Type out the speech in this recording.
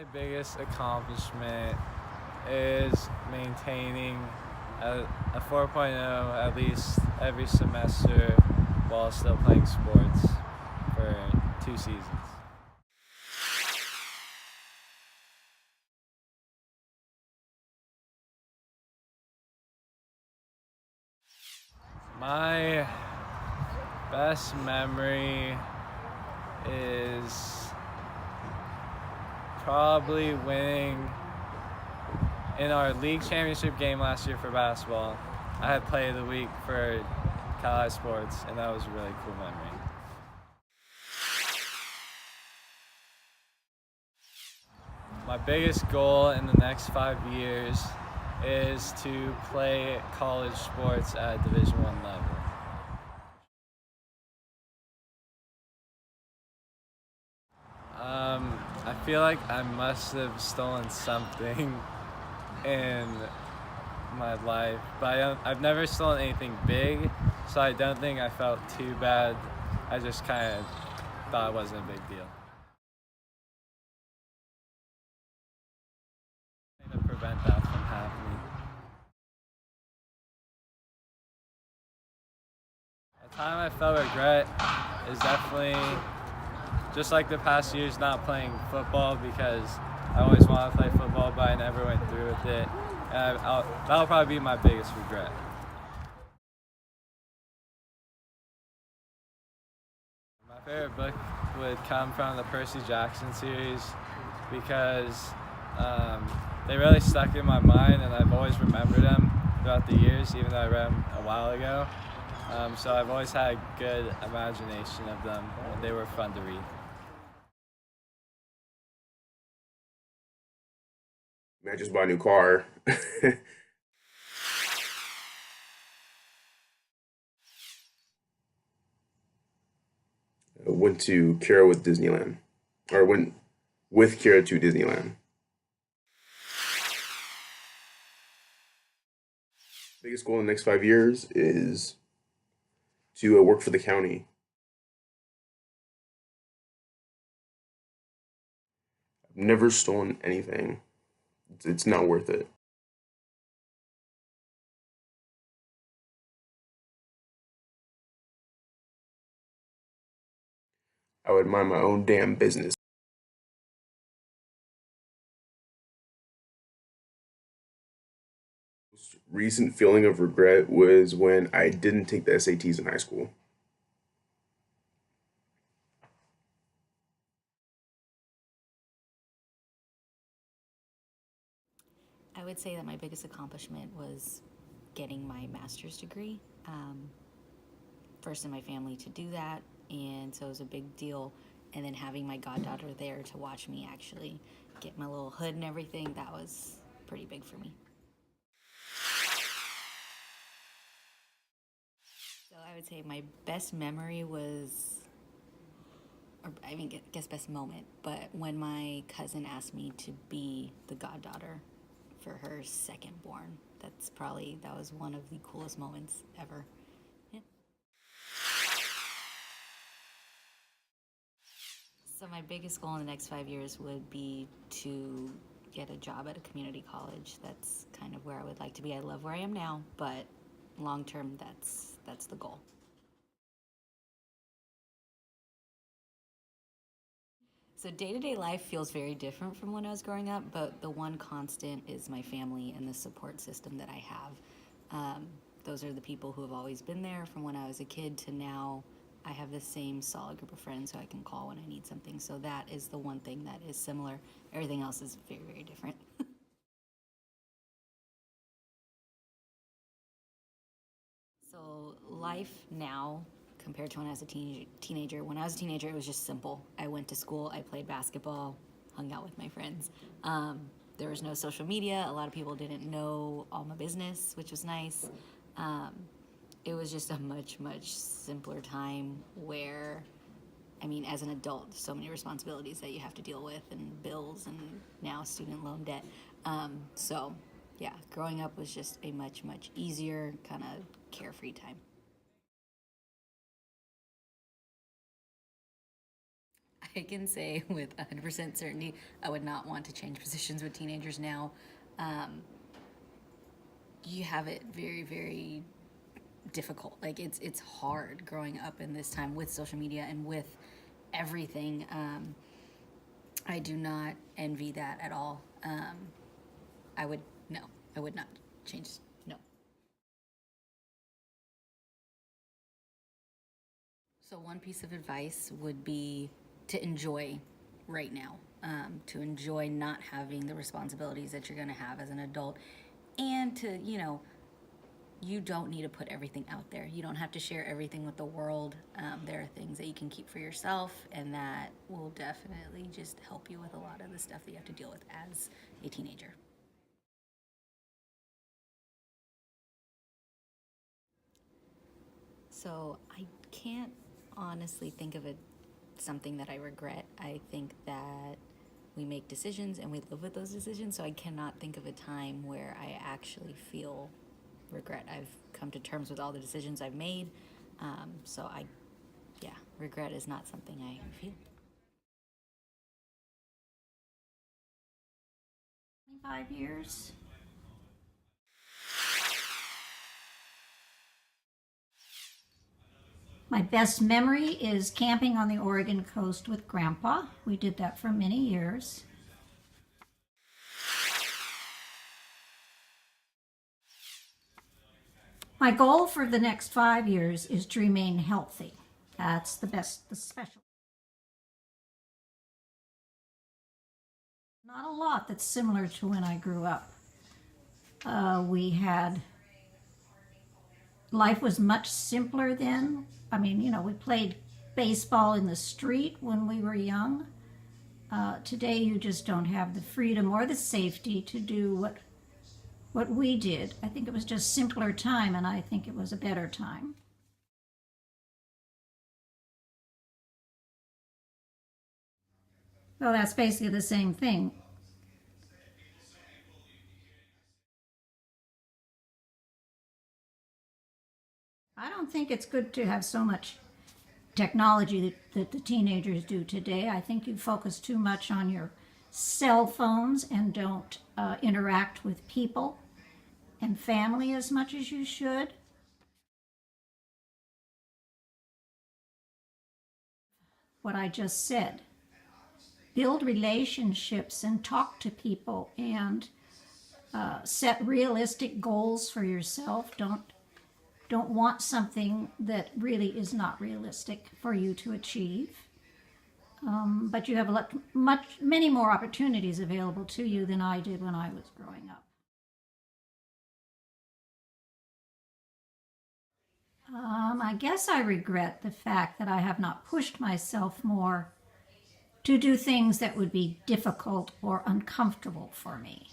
My biggest accomplishment is maintaining a 4.0 at least every semester while still playing sports for 2 seasons. My best memory is probably winning in our league championship game last year for basketball. I had play of the week for Cal Sports, and that was a really cool memory. My biggest goal in the next 5 years is to play college sports at Division I level. I feel like I must have stolen something in my life, but I've never stolen anything big, so I don't think I felt too bad. I just kind of thought it wasn't a big deal. To prevent that from happening. A time I felt regret is definitely just like the past years not playing football, because I always wanted to play football, but I never went through with it. And that'll probably be my biggest regret. My favorite book would come from the Percy Jackson series, because they really stuck in my mind, and I've always remembered them throughout the years, even though I read them a while ago. So I've always had a good imagination of them, and they were fun to read. I just bought a new car. Went to Kira with Disneyland, or went with Kira to Disneyland. Biggest goal in the next 5 years is to work for the county. I've never stolen anything. It's not worth it. I would mind my own damn business. Recent feeling of regret was when I didn't take the SATs in high school. I would say that my biggest accomplishment was getting my master's degree. First in my family to do that, and so it was a big deal. And then having my goddaughter there to watch me actually get my little hood and everything, that was pretty big for me. So I would say my best memory was, or I mean, I guess best moment, but when my cousin asked me to be the goddaughter for her second born. That was one of the coolest moments ever. Yeah. So my biggest goal in the next 5 years would be to get a job at a community college. That's kind of where I would like to be. I love where I am now, but long term, that's the goal. So day-to-day life feels very different from when I was growing up, but the one constant is my family and the support system that I have. Those are the people who have always been there from when I was a kid to now. I have the same solid group of friends who I can call when I need something. So that is the one thing that is similar. Everything else is very, very different. So life now compared to when I was a teenager. When I was a teenager, it was just simple. I went to school, I played basketball, hung out with my friends. There was no social media. A lot of people didn't know all my business, which was nice. Um, it was just a much, much simpler time where, I mean, as an adult, so many responsibilities that you have to deal with, and bills, and now student loan debt. So, yeah, growing up was just a much, much easier, kind of carefree time. I can say with 100% certainty, I would not want to change positions with teenagers now. You have it very, very difficult. Like it's hard growing up in this time with social media and with everything. I do not envy that at all. I would no, I would not change. No. So one piece of advice would be to enjoy right now, to enjoy not having the responsibilities that you're going to have as an adult, and to, you don't need to put everything out there. You don't have to share everything with the world. There are things that you can keep for yourself, and that will definitely just help you with a lot of the stuff that you have to deal with as a teenager. So I can't honestly think of something that I regret. I think that we make decisions and we live with those decisions, so I cannot think of a time where I actually feel regret. I've come to terms with all the decisions I've made, so regret is not something I feel. 5 years. My best memory is camping on the Oregon coast with Grandpa. We did that for many years. My goal for the next 5 years is to remain healthy. That's the special. Not a lot that's similar to when I grew up. Life was much simpler then. I mean, we played baseball in the street when we were young. Today you just don't have the freedom or the safety to do what we did. I think it was just simpler time, and I think it was a better time. Well, that's basically the same thing. I don't think it's good to have so much technology that the teenagers do today. I think you focus too much on your cell phones and don't interact with people and family as much as you should. What I just said. Build relationships and talk to people and set realistic goals for yourself. Don't want something that really is not realistic for you to achieve. But you have many more opportunities available to you than I did when I was growing up. I guess I regret the fact that I have not pushed myself more to do things that would be difficult or uncomfortable for me.